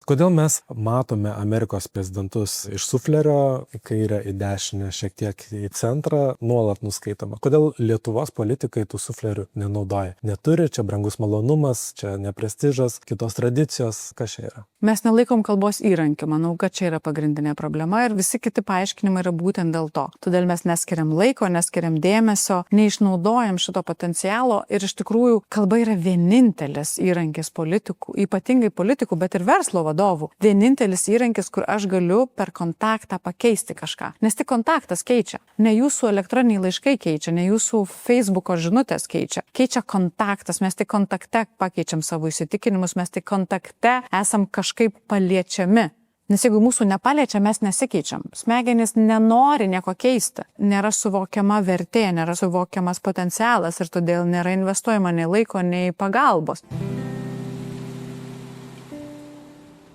Kodėl mes matome Amerikos prezidentus iš suflerio, į kairę, į dešinę, šiek tiek į centrą, nuolat nuskaitoma? Kodėl Lietuvos politikai tų suflerių nenaudoja? Neturi, čia brangus malonumas, čia neprestižas, kitos tradicijos, kas čia yra? Mes nelaikom kalbos įrankiu, manau, kad čia yra pagrindinė problema ir visi kiti paaiškinimai yra būtent dėl to. Todėl mes neskiriam laiko, neskiriam dėmesio, neišnaudojam šito potencialo ir iš tikrųjų kalba yra vienintelis įrankis politikų, ypatingai politikų, bet ir verslo vadovų. Vienintelis įrankis, kur aš galiu per kontaktą pakeisti kažką. Nes tik kontaktas keičia. Ne jūsų elektroniniai laiškai keičia, ne jūsų Facebooko žinutės keičia. Keičia kontaktas, mes tik kontakte pakeičiam savo įsitikinimus, mes tik kontakte esam kažkaip paliečiami. Nes jeigu mūsų nepaliečia, mes nesikeičiam. Smegenys nenori nieko keisti. Nėra suvokiama vertė, nėra suvokiamas potencialas ir todėl nėra investuojama nei laiko, nei pagalbos.